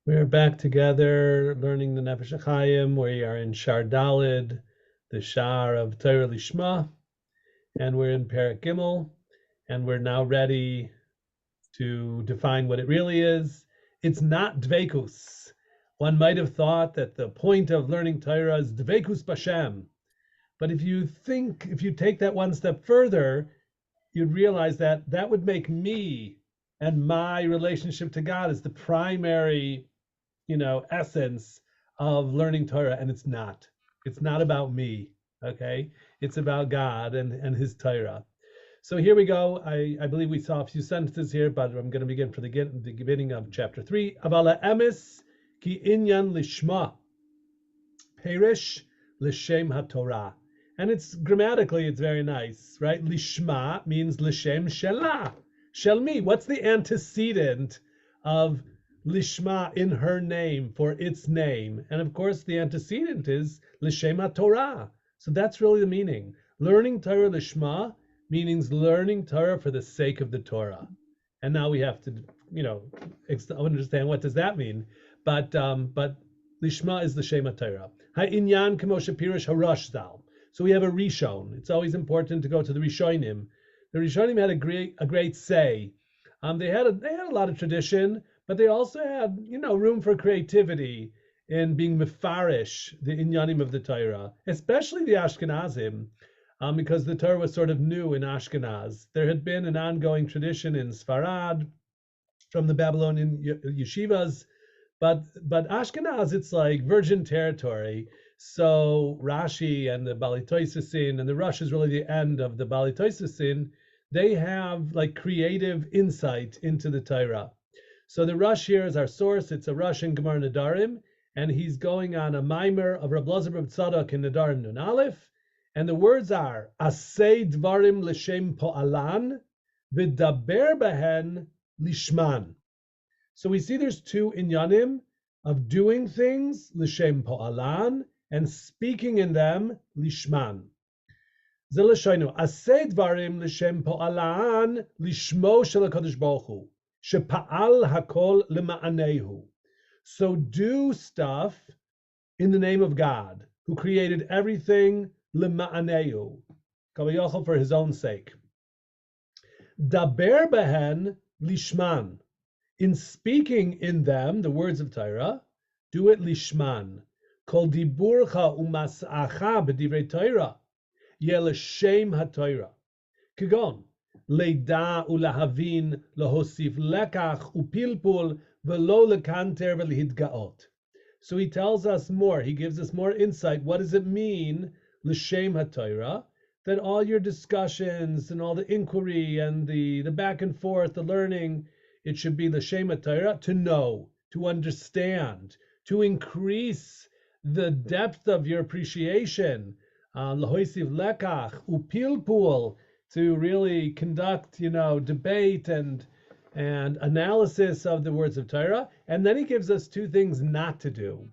We're back together learning the Nefesh HaHaim. We are in Sha'ar Dalet, the Sha'ar of Torah Lishma, and we're in Perek Gimel, and we're now ready to define what it really is. It's not Dvekus. One might have thought that the point of learning Torah is Dvekus Bashem. But if you take that one step further, you'd realize that that would make me and my relationship to God as the primary essence of learning Torah, and it's not. It's not about me, okay? It's about God and His Torah. So here we go. I believe we saw a few sentences here, but I'm going to begin from the beginning of chapter 3. Avala emes ki inyan lishma, perish l'shem haTorah. And it's grammatically, it's very nice, right? Lishma means l'shem shelah, shel me. What's the antecedent of Lishma, in her name, for its name? And of course, the antecedent is L'Shem Torah. So that's really the meaning. Learning Torah Lishma means learning Torah for the sake of the Torah. And now we have to, understand what does that mean. But Lishma is L'Shem Torah. Ha'inyan k'moshe pirish harash zal. So we have a Rishon. It's always important to go to the Rishonim. The Rishonim had a great say. They had a lot of tradition, but they also had, room for creativity in being mefarish, the inyanim of the Torah, especially the Ashkenazim, because the Torah was sort of new in Ashkenaz. There had been an ongoing tradition in Sfarad from the Babylonian yeshivas, but Ashkenaz, it's like virgin territory. So Rashi and the Bali Toisasin, and the Rush is really the end of the Bali Toisasin, they have like creative insight into the Torah. So the Rush here is our source. It's a Rush in Gemara Nadarim, and he's going on a mimer of Reb Elazar Bar Tzadok in Nadarim Nun Aleph, and the words are Asei Dvarim L'Shem Po'alan V'daber Behen Lishman. So we see there's two inyanim of doing things L'Shem Po'alan and speaking in them Lishman. Zelashaynu Asei Dvarim L'Shem Po'alan Lishmo Shel HaKadosh Baruch Hu. Shepa'al hakol lema'anehu. So do stuff in the name of God, who created everything lema'anehu, kavayachol, for His own sake. Daber behen lishman. In speaking in them, the words of Torah, do it lishman. Kol diburcha umas'acha b'divrei Torah, yeh l'shem haTorah. Kigon. Leida ulahavin lahosif lekach upilpul velo lekanter velhidgaot. So he tells us more. He gives us more insight. What does it mean, l'shem haTorah? That all your discussions and all the inquiry and the back and forth, the learning, it should be l'shem haTorah, to know, to understand, to increase the depth of your appreciation. Lahosif lekach upilpul, to really conduct, debate and analysis of the words of Torah. And then he gives us two things not to do.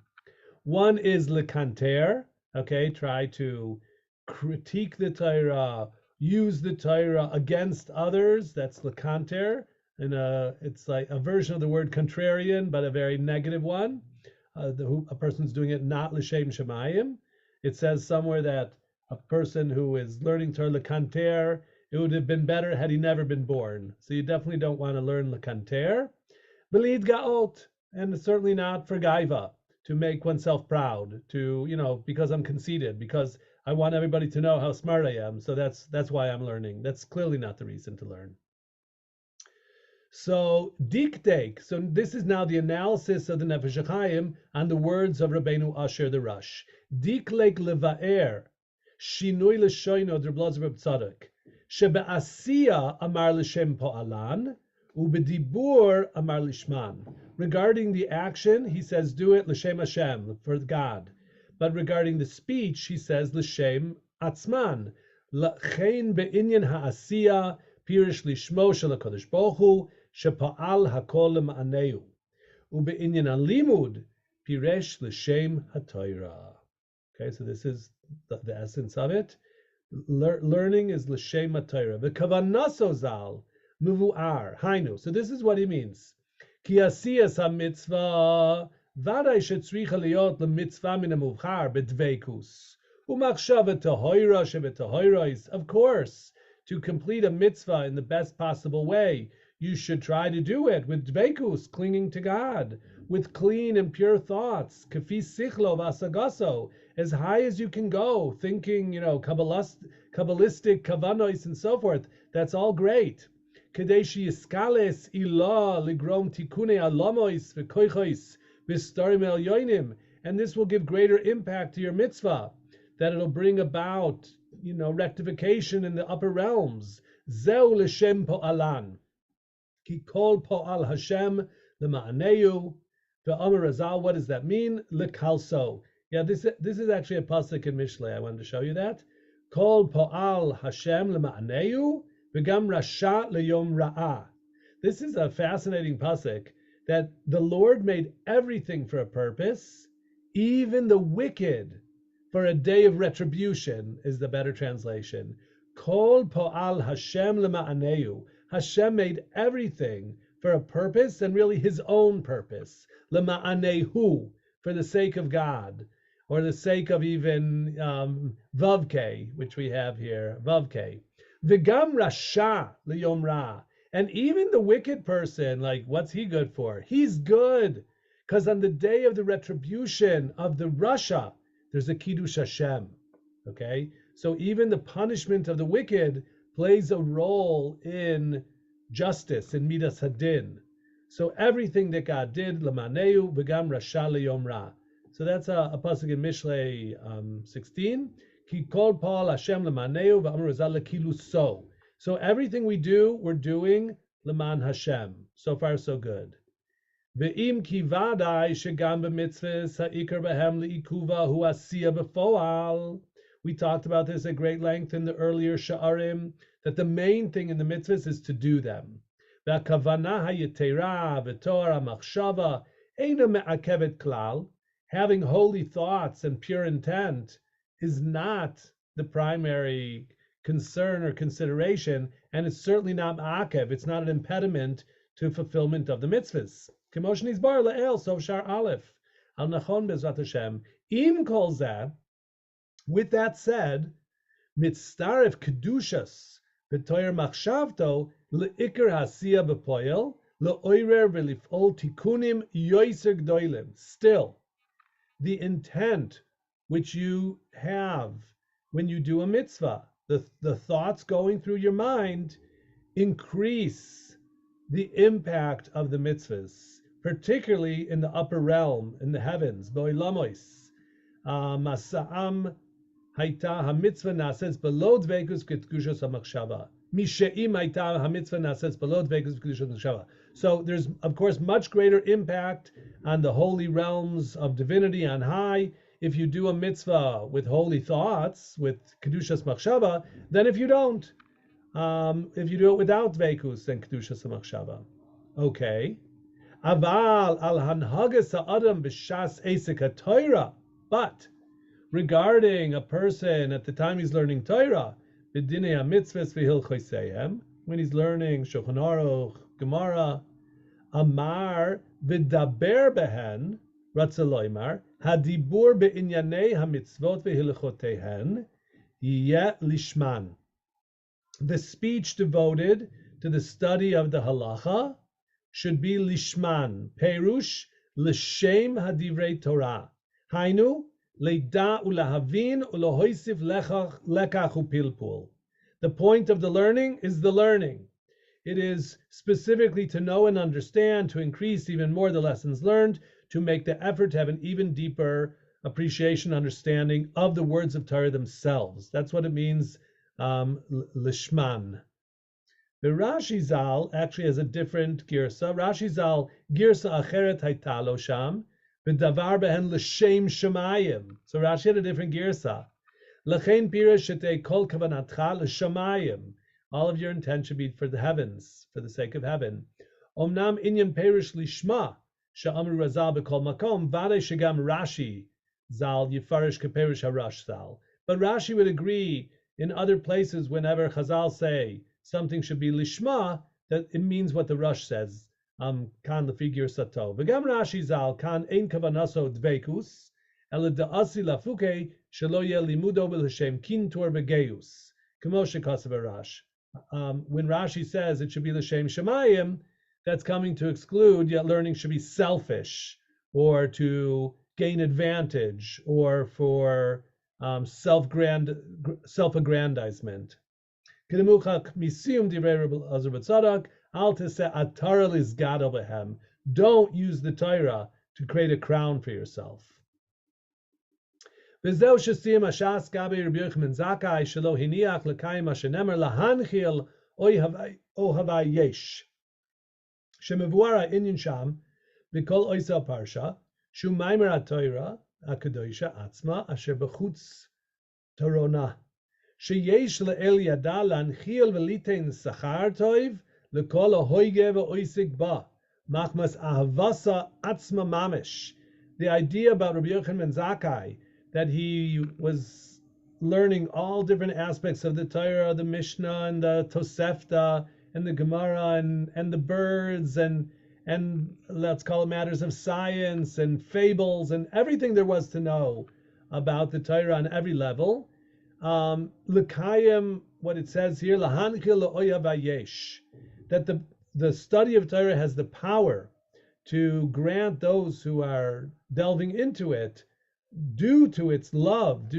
One is lekanter, okay, try to critique the Torah, use the Torah against others. That's lekanter, and it's like a version of the word contrarian, but a very negative one. A person's doing it not l'shem shemayim. It says somewhere that a person who is learning Torah lekanter, it would have been better had he never been born. So you definitely don't want to learn lekanter. Belid gaot, and certainly not for gaiva, to make oneself proud, to, because I'm conceited, because I want everybody to know how smart I am. So that's why I'm learning. That's clearly not the reason to learn. So diktek. So this is now the analysis of the Nefesh HaHaim on the words of Rabbeinu Asher the Rush. Diklek levaer. Shinui l'shoino Reb Elazar Bar Tzadok. Shebe'asiya amar l'shem po'alan, u'bedibur amar lishman. Regarding the action, he says, do it l'shem Hashem, for God. But regarding the speech, he says, l'shem atzman. L'chein be'inyan ha'asiya, pirish lishmo shel HaKadosh Baruch Hu, she'pa'al hakol lema'aneu. U'be'inyan alimud, pirish l'shem haTorah. Okay, so this is the essence of it. Learning is l'shem haTorah. V'kavanaso zal Muvu'ar, hainu. So this is what he means. Ki asiyas ha-mitzvah, vaday shetzricha liot le-mitzvah min ha-muvchar bedveikus. Umachshava tahoira shebetahoirais. Of course, to complete a mitzvah in the best possible way, you should try to do it with dveikus, clinging to God, with clean and pure thoughts, kafi sichlo vasagaso, as high as you can go, thinking, kabbalistic kavanos and so forth. That's all great. Kadeshi iskales ilah ligrom tikune alamois v'koichois v'starim el yoinim, and this will give greater impact to your mitzvah, that it'll bring about, rectification in the upper realms. Zeu l'shem po'alan, ki kol po'al Hashem l'ma'aneu. The Amar Razal, what does that mean? L'kalso. Yeah, this is actually a pasuk in Mishlei. I wanted to show you that. Kol po'al Hashem l'ma'aneu, v'gam rasha l'yom ra'ah. This is a fascinating pasuk, that the Lord made everything for a purpose, even the wicked for a day of retribution, is the better translation. Kol po'al Hashem l'ma'aneu. Hashem made everything for a purpose, and really his own purpose. L'ma'anehu, for the sake of God, or the sake of even Vavke, which we have here, Vavke. V'gam rasha l'yom ra. And even the wicked person, like, what's he good for? He's good, because on the day of the retribution of the Rasha, there's a Kiddush Hashem, okay? So even the punishment of the wicked plays a role in justice, in Midas Hadin. So everything that God did, L'maneu v'gam rasha l'yom ra. So that's a pasuk in Mishlei 16. Ki kol pa'al Hashem l'maneu v'amar razal l'kiluso. So everything we do, we're doing l'man Hashem. So far, so good. Ve'im ki vadai shegam b'mitzvahs ha'ikar b'hem li'ikuva hu asiya b'foal. We talked about this at great length in the earlier Sha'arim, that the main thing in the mitzvahs is to do them. Ve'akavana ha'yetera v'toar ha'machshava eina me'akevet klal. Having holy thoughts and pure intent is not the primary concern or consideration, and it's certainly not ma'akev. It's not an impediment to fulfillment of the mitzvahs. K'moshniz bar le'el so Sha'ar Aleph al nachon bezrat Hashem im kol zeh. With that said, mitzaref kedushas b'toyer machshavto le'ikar hasiya b'poyel le'oirer v'lif'ol tikunim yoiser gdoilim. Still, the intent which you have when you do a mitzvah, the thoughts going through your mind, increase the impact of the mitzvahs, particularly in the upper realm, in the heavens, bo'ilamois. Masa'am haita ha-mitzvah nases below dveikus kedushas ha-machshava. Mishe'im haita ha-mitzvah nases below dveikus kedushas ha-machshava. So there's, of course, much greater impact on the holy realms of divinity on high if you do a mitzvah with holy thoughts, with kedushas machshava, than if you don't. If you do it without dveikus and kedushas machshava. Okay. Aval al hanhagas ha'adam b'shas esek ha'toira. But regarding a person at the time he's learning Torah, b'dinei ha'mitzvahs v'hilchoseihem, when he's learning Shulchan Aruch, Gemara, Amar v'daber behen, Ratza loymar, hadibur be'inyanei hamitzvot ve'hilchoteihen, yeh lishman. The speech devoted to the study of the halacha should be lishman, perush l'shem hadivrei Torah. Hainu, leida ulahavin ulahoisif lekach upilpul. The point of the learning is the learning. It is specifically to know and understand, to increase even more the lessons learned, to make the effort to have an even deeper appreciation, understanding of the words of Torah themselves. That's what it means, lishman. The Rashi Zal actually has a different girsa. Rashi Zal girsa acheret hayta lo sham, v'davar behen l'shem shemayim. So Rashi had a different girsa. L'chein pirish shetei kol kavanatcha l'shamayim. All of your intent should be for the heavens, for the sake of heaven. Omnam inyan perish lishma, sha'amru razal b'kol makom, v'adei shegam Rashi Zal yifarish keperish harash Zal. But Rashi would agree in other places whenever Chazal say something should be lishma, that it means what the Rush says. Kan lefi girsato. V'gam Rashi zal kan ein kavanaso dveikus, ela da'asi lafuke shelo yeh limudo b'l'shem kintor begeus. Kamo shekasav Rash. When Rashi says it should be l'shem shemayim, that's coming to exclude, yet learning should be selfish, or to gain advantage, or for self-aggrandizement. Don't use the Torah to create a crown for yourself. שמבואר העניין שם בכל עושה הפרשה, שהוא מיימר התורה הקדושה עצמה, אשר בחוץ תורונה, שיש לאל ידע להנחיל וליתן שכר טוב לכל ההויגה ועוסק בה, מחמס אהבסה עצמה ממש. The idea about Rabbi Yochanan ben Zakkai, that he was learning all different aspects of the Torah, the Mishnah, and the Tosefta, and the Gemara, and the birds, and let's call it matters of science, and fables, and everything there was to know about the Torah on every level. L'kayim, what it says here, lahanchil la'oya vayesh, that the study of Torah has the power to grant those who are delving into it, due to love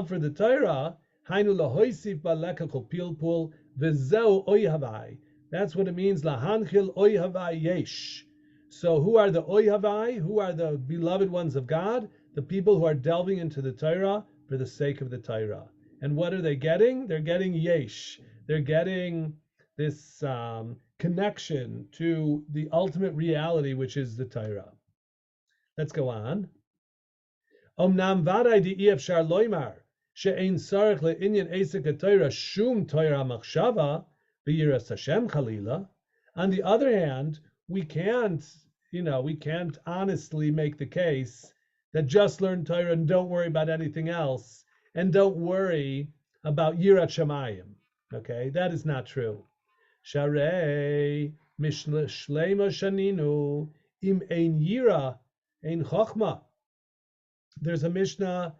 for the Torah, hainu lahoisif baleka kol pilpul, v'zeu oyhavai. That's what it means, lahanchil oyhavai yesh. So who are the oyhavai? Who are the beloved ones of God? The people who are delving into the Torah for the sake of the Torah. And what are they getting? They're getting yesh. They're getting this connection to the ultimate reality, which is the Torah. Let's go on. Omnam vaday di'efshar loymar she'ein sarich le'inyan esek ha'Torah shum Torah machshava b'yiras Hashem chalila. On the other hand, we can't honestly make the case that just learn Torah and don't worry about anything else, and don't worry about Yirat Shamayim. Okay, that is not true. Sharei Mishnah Shlema Shaninu Im Ein Yira Ein Chochma. There's a Mishnah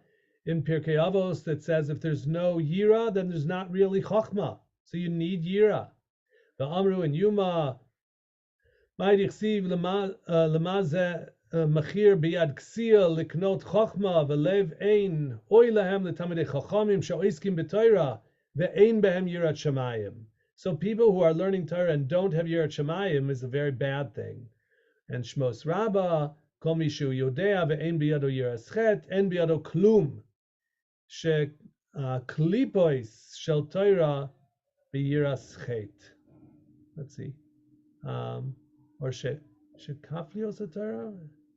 in Pirkei Avos that says if there's no Yira, then there's not really Chochma. So you need Yira. The Amru and Yuma Ma'dichsiv Lemazeh Machir biyad ksia liknot chochma v'lev ein oy lahem letamidei chachamim she'oiskim b'Torah ve'ein behem yirat shamayim. So people who are learning Torah and don't have yirat shamayim is a very bad thing. And Shmos Rabbah kol mishu yodea ve'ein biyado yiras chet en biyado klum she'klipois shel Torah b'yiras chet. Let's see, or shekaflios Torah.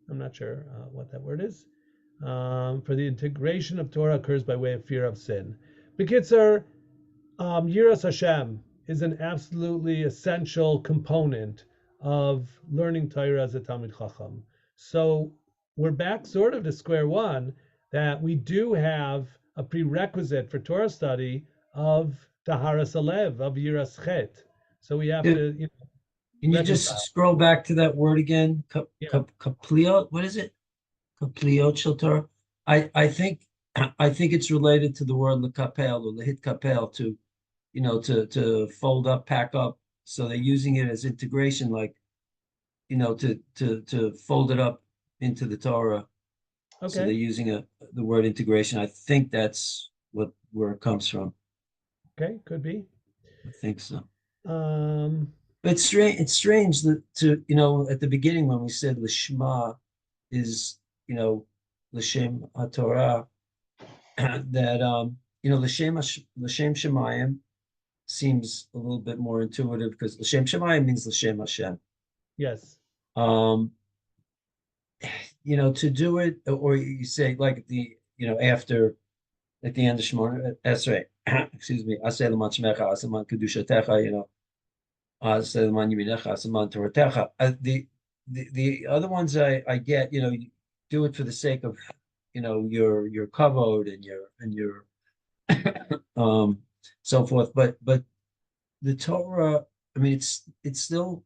I'm not sure what that word is. For the integration of Torah occurs by way of fear of sin. B'kitzur, Yiras Hashem is an absolutely essential component of learning Torah as a Talmid Chacham. So we're back sort of to square one, that we do have a prerequisite for Torah study of Taharas Alev, of Yiras Chet. So we have to, Can you just scroll back to that word again? Kapliot, what is it? Kapliot shel Torah. I think it's related to the word lekapel or lehit kapel, to fold up, pack up. So they're using it as integration, like to fold it up into the Torah. Okay. So they're using the word integration. I think that's where it comes from. Okay, could be. I think so. But it's strange that at the beginning when we said Lishma is L'Shem HaTorah, that L'Shem Shemayim seems a little bit more intuitive, because L'Shem Shemayim means L'Shem Hashem. Yes. To do it, or you say like after, at the end of Shemona Esrei, excuse me, Aseh L'man Shemecha, Aseh L'man Kedushatecha, the other ones I get, you do it for the sake of your kavod and your so forth, but the Torah, I mean, it's still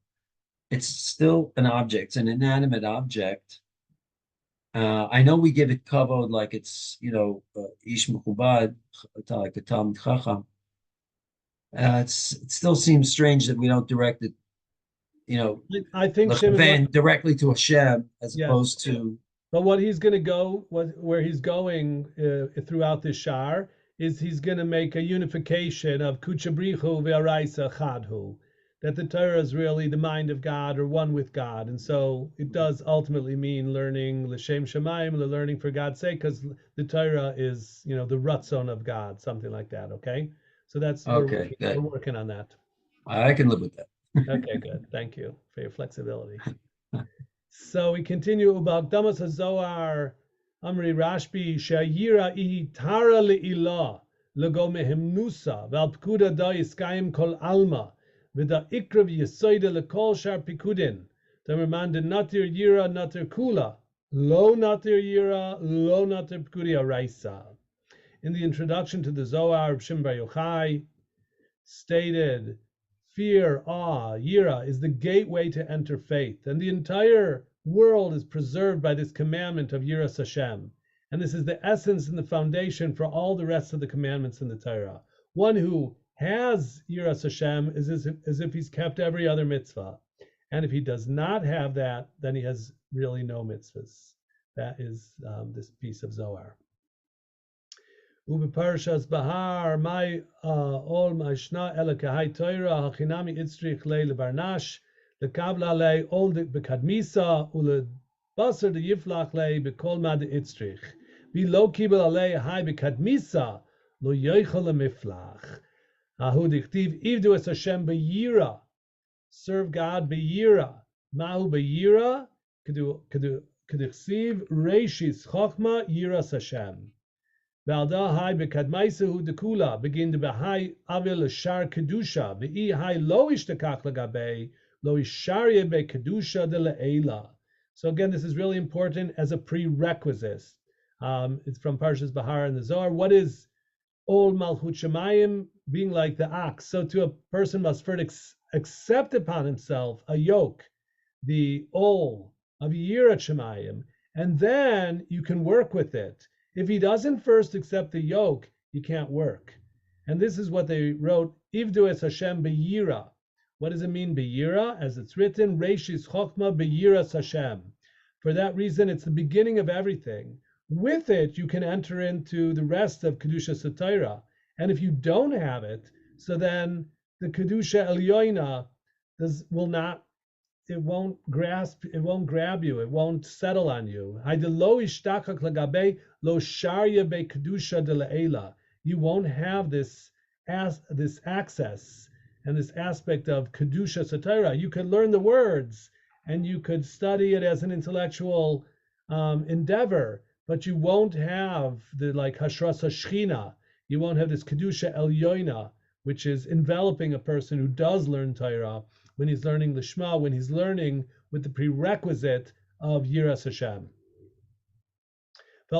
an object, an inanimate object. I know we give it kavod like it's, ish mechubad, like a talmid chacham. It still seems strange that we don't direct it, I think Shimon, lechaven directly to Hashem as yeah. opposed to. But what he's going to go, where he's going throughout this Sha'ar, is he's going to make a unification of Kuchabrichu ve'araisa chadhu, that the Torah is really the mind of God or one with God. And so it does ultimately mean learning L'Shem Shemayim, learning for God's sake, because the Torah is, the Ratzon of God, something like that, okay? So that's, Okay, we're working on that. I can live with that. Okay, good. Thank you for your flexibility. So we continue about Damas HaZohar, Amri Rashbi, Sha'ira ihi tara le'ilah, lego mehemnusa, val pkuda da yiskayim kol alma, v'da ikrav yesoida lekol shar pikudin, Tamerman de natir yira natir kula, lo natir yira, lo natir pkudi araisa. In the introduction to the Zohar, Shimon Bar Yochai stated, fear, awe, yira is the gateway to enter faith, and the entire world is preserved by this commandment of Yiras Hashem. And this is the essence and the foundation for all the rest of the commandments in the Torah. One who has Yiras Hashem is as if he's kept every other mitzvah. And if he does not have that, then he has really no mitzvahs. That is this piece of Zohar. Ubeparshas Bahar, my all my shna ela kahai Torah hachinami itzrich le lebarnash lekabla le all the bekadmisa ule basar de yiflach le bekol mad itzrich vi lo kibel ale hai bekadmisa lo yoichel lemiflach ahu diktiv ivdu es Hashem beyira, serve God beyira, mahu beyira kedu reishis chochma yiras Hashem. Valda hai bekadmaisahu dekula begin to behai avil shar kedusha ve'i hai lo ishtakach lagabe lo isharye be kedusha de le'ela. So again, this is really important as a prerequisite. It's from Parshas Bahar and the Zohar. What is Ol Malchut Shemayim? Being like the ox. So to a person must first accept upon himself a yoke, the Ol of Yirat Shemayim, and then you can work with it. If he doesn't first accept the yoke, he can't work. And this is what they wrote, Ivdu es Hashem beyira. What does it mean, beyira? As it's written, Reishis Chochma beyiras Hashem. For that reason, it's the beginning of everything. With it, you can enter into the rest of Kedusha Satira. And if you don't have it, so then the Kedusha Elyoina it won't grasp, it won't grab you, it won't settle on you. You won't have this access and this aspect of Kedusha Satira. You could learn the words and you could study it as an intellectual endeavor, but you won't have the Hashras HaShechina. You won't have this Kedusha Elyoina, which is enveloping a person who does learn Torah, when he's learning the Shema, when he's learning with the prerequisite of Yiras Hashem. I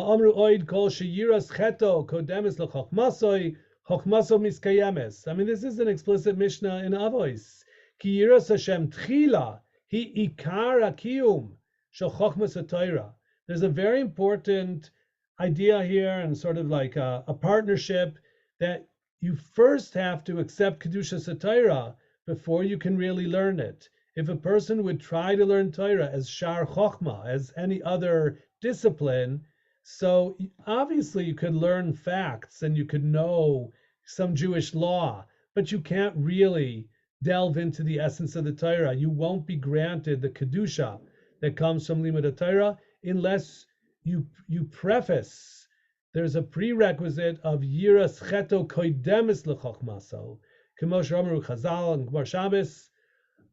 mean, this is an explicit Mishnah in Avos. Ki Yiras Hashem tchila hi ikar hakiyum shel chochmas haTorah. There's a very important idea here, and sort of like a partnership, that you first have to accept Kedusha Torah before you can really learn it. If a person would try to learn Torah as Shar Chochma, as any other discipline, so obviously you could learn facts and you could know some Jewish law, but you can't really delve into the essence of the Torah. You won't be granted the Kedusha that comes from Limud Torah unless you preface. There's a prerequisite of Yiras Cheto Koidemis L'Chochmaso. K'mosh Amru Chazal and Gemara Shabbos,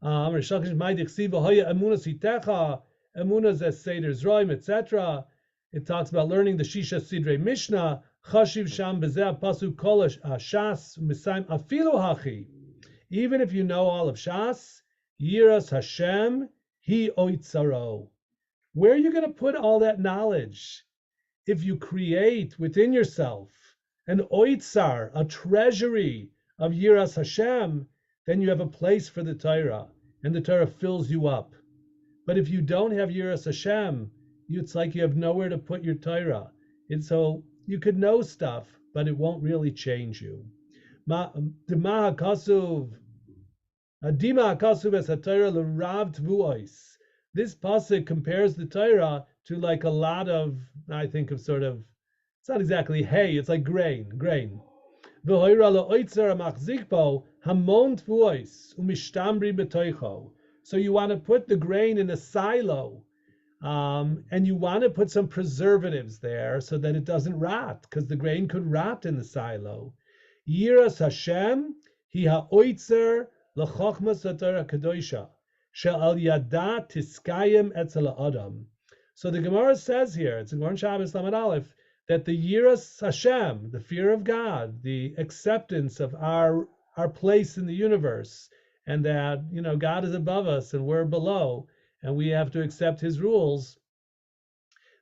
Amr Shakish Ma'idich Siva Hoya Emunas Hitecha, Emunas Es Seder Zroim, etc. It talks about learning the Shisha Sidrei Mishnah, Chashiv Sham Bezeh Pasu Kolosh Shas Misaim Afilu Hachi. Even if you know all of Shas, Yiras Hashem Hi Oitzaro. Where are you going to put all that knowledge? If you create within yourself an oitzar, a treasury of Yiras Hashem, then you have a place for the Torah. and the Torah fills you up. But if you don't have Yiras Hashem, it's like you have nowhere to put your Torah. And so you could know stuff, but it won't really change you. Dima HaKasuv es HaTorah l'rav tvuos. This pasuk compares the Torah to like a lot of, I think of sort of, it's not exactly hay, it's like grain. V'hoira lo'oitzer ha'machzik bo hamon tvuos u'mishtamri b'toicho. So you want to put the grain in a silo, and you want to put some preservatives there so that it doesn't rot, because the grain could rot in the silo. Yiras Hashem hi ha'oitzer l'chochmas haTorah kadoisha she'al yada tiskayim etzel ha'adam. So the Gemara says here, it's in Gemara Shabbos Lamed Aleph, that the Yiras Hashem, the fear of God, the acceptance of our place in the universe, and that, you know, God is above us and we're below, and we have to accept his rules.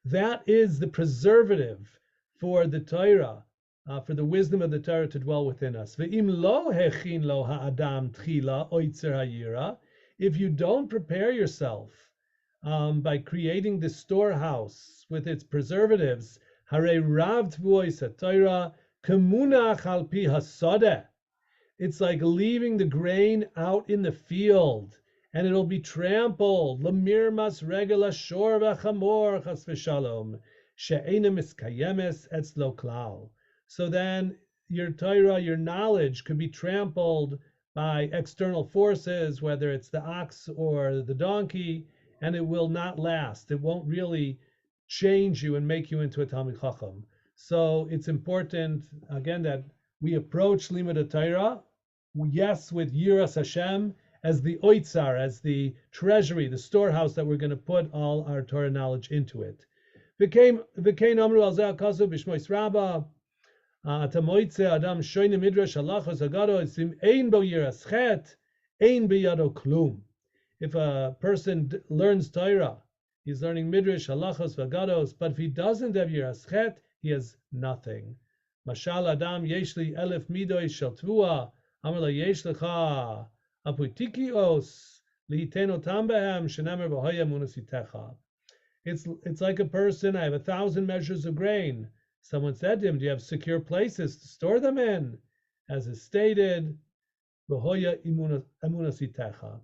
That is the preservative for the Torah, for the wisdom of the Torah to dwell within us. Ve'im lo hechin lo ha'adam tchila oitzer ha'yira. If you don't prepare yourself by creating the storehouse with its preservatives, harei rav tvuos ha'Torah kemunach al pi hasodeh. It's like leaving the grain out in the field, and it'll be trampled. Lamirmas regel ashor v'chamor chas v'shalom she'ena miskayemes etzlo klal. So then your Torah, your knowledge, could be trampled by external forces, whether it's the ox or the donkey, and it will not last. It won't really change you and make you into a Talmid Chacham. So it's important, again, that we approach Limud Torah, yes, with Yiras Hashem as the oitzar, as the treasury, the storehouse that we're going to put all our Torah knowledge into it. V'kein amru al zeh hakasu b'shmois rabbah, ata moitze adam shoyne midrash halachos hagado etzim ein bo yiras chet, ein biyado klum. If a person learns Torah, he's learning midrash halachos v'agados, but if he doesn't have yiras chet, he has nothing. Mashal adam yeshli elef midoy shel tvua, amar la yesh lecha aputikios liitenotam behem shenemer b'hoya munasitecha. It's like a person, I have 1,000 measures of grain. Someone said to him, do you have secure places to store them in? As is stated, b'hoya munasitecha.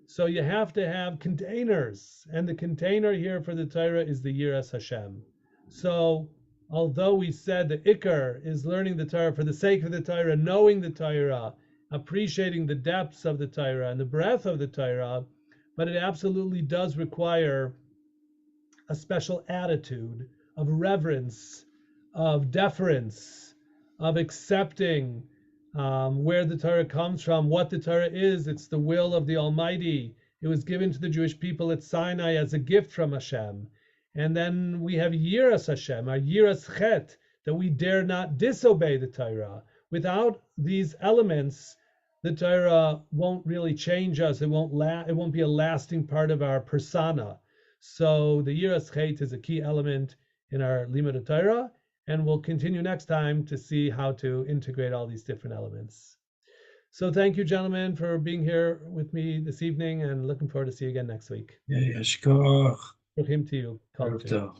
So you have to have containers, and the container here for the Torah is the Yiras Hashem. So although we said the Ikar is learning the Torah for the sake of the Torah, knowing the Torah, appreciating the depths of the Torah and the breadth of the Torah, but it absolutely does require a special attitude of reverence, of deference, of accepting where the Torah comes from, what the Torah is. It's the will of the Almighty. It was given to the Jewish people at Sinai as a gift from Hashem. And then we have Yiras Hashem, our Yiras Chet, that we dare not disobey the Torah. Without these elements, the Torah won't really change us. It won't be a lasting part of our persona. So the Yiras Chet is a key element in our Limud Torah, and we'll continue next time to see how to integrate all these different elements. So thank you, gentlemen, for being here with me this evening, and looking forward to see you again next week. Yeshkoch. Bruchim to you. Erev tov.